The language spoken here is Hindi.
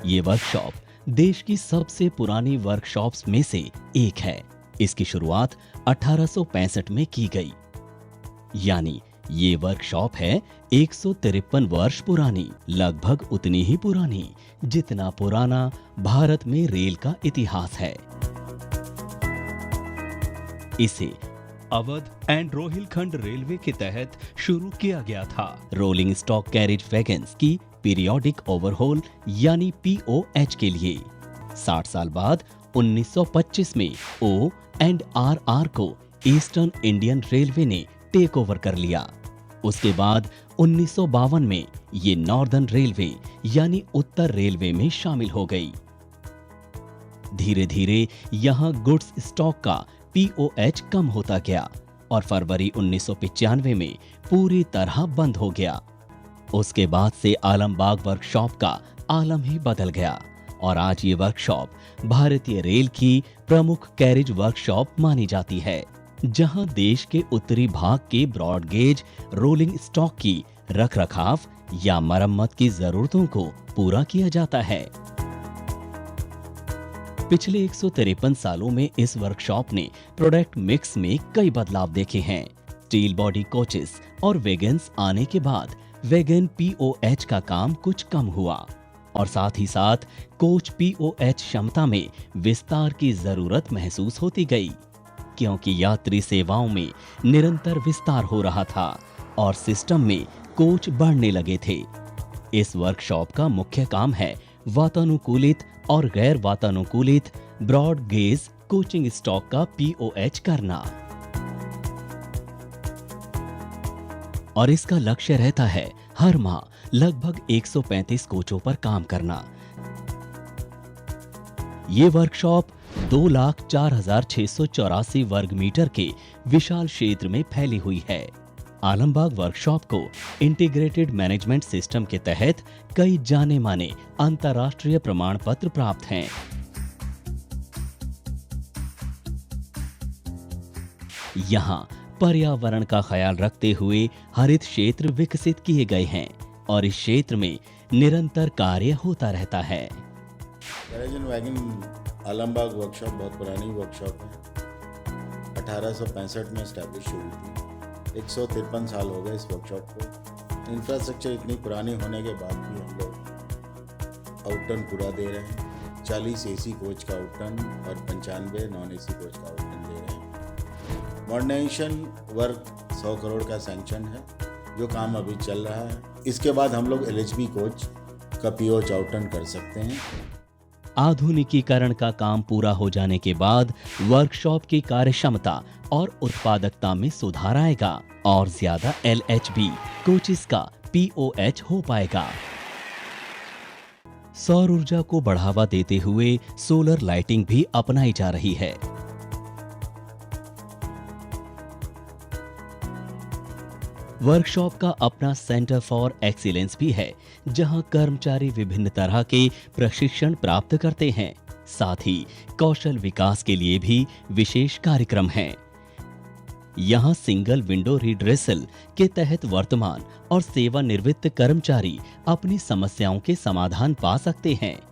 ये वर्कशॉप देश की सबसे पुरानी वर्कशॉप्स में से एक है। इसकी शुरुआत 1865 में की गई। यानी ये वर्कशॉप है 153 वर्ष पुरानी, लगभग उतनी ही पुरानी जितना पुराना भारत में रेल का इतिहास है। इसे अवध एंड रोहिलखंड रेलवे के तहत शुरू किया गया था। रोलिंग स्टॉक कैरेज वैगन्स की पीरियोडिक ओवरहोल यानी पीओएच के लिए 60 साल बाद 1925 में ओ एंड आर को ईस्टर्न इंडियन रेलवे ने टेक ओवर कर लिया। उसके बाद 1952 में ये नॉर्दर्न रेलवे यानी उत्तर रेलवे में शामिल हो गई। धीरे धीरे यहां गुड्स स्टॉक का पीओएच कम होता गया और फरवरी 1995 में पूरी तरह बंद हो गया। उसके बाद से आलमबाग वर्कशॉप का आलम ही बदल गया और आज ये वर्कशॉप भारतीय रेल की प्रमुख कैरेज वर्कशॉप मानी जाती है, जहां देश के उत्तरी भाग के ब्रॉड गेज रोलिंग स्टॉक की रखरखाव या मरम्मत की जरूरतों को पूरा किया जाता है। पिछले 153 सालों में इस वर्कशॉप ने प्रोडक्ट मिक्स में कई बदलाव देखे हैं। स्टील बॉडी कोचेस और वैगन्स आने के बाद वैगन पीओएच का काम कुछ कम हुआ और साथ ही साथ कोच पीओएच क्षमता में विस्तार की जरूरत महसूस होती गई, क्योंकि यात्री सेवाओं में निरंतर विस्तार हो रहा था और सिस्टम में कोच बढ़ने लगे थे। इस वर्कशॉप का मुख्य काम है वातानुकूलित और गैर वातानुकूलित ब्रॉड गेज कोचिंग स्टॉक का पीओएच करना, और इसका लक्ष्य रहता है हर माह लगभग 135 कोचों पर काम करना। ये वर्कशॉप 2,04,684 वर्ग मीटर के विशाल क्षेत्र में फैली हुई है। आलमबाग वर्कशॉप को इंटीग्रेटेड मैनेजमेंट सिस्टम के तहत कई जाने माने अंतर्राष्ट्रीय प्रमाण पत्र प्राप्त हैं। यहाँ पर्यावरण का ख्याल रखते हुए हरित क्षेत्र विकसित किए गए हैं और इस क्षेत्र में निरंतर कार्य होता रहता है। Carriage and wagon Alambagh workshop बहुत पुरानी वर्कशॉप है। 1865 में स्टैब्लिश हुई थी। 153 साल हो गए इस वर्कशॉप को। इंफ्रास्ट्रक्चर इतनी पुरानी होने के बाद भी हम लोग आउटटर्न पूरा दे रहे हैं। 40 एसी कोच का आउटटर्न और 95 नॉन एसी कोच का आउटटर्न दे रहे हैं। मॉडर्नाइजेशन वर्क 100 करोड़ का सैंक्शन है, जो काम अभी चल रहा है। इसके बाद हम लोग एलएचबी कोच का पीओएच आउटटर्न कर सकते हैं। आधुनिकीकरण का काम पूरा हो जाने के बाद वर्कशॉप की कार्यक्षमता और उत्पादकता में सुधार आएगा और ज्यादा एलएचबी कोचेस का पीओएच हो पाएगा। सौर ऊर्जा को बढ़ावा देते हुए सोलर लाइटिंग भी अपनाई जा रही है। वर्कशॉप का अपना सेंटर फॉर एक्सीलेंस भी है, जहां कर्मचारी विभिन्न तरह के प्रशिक्षण प्राप्त करते हैं। साथ ही कौशल विकास के लिए भी विशेष कार्यक्रम हैं। यहां सिंगल विंडो रिड्रेसल के तहत वर्तमान और सेवानिवृत्त कर्मचारी अपनी समस्याओं के समाधान पा सकते हैं।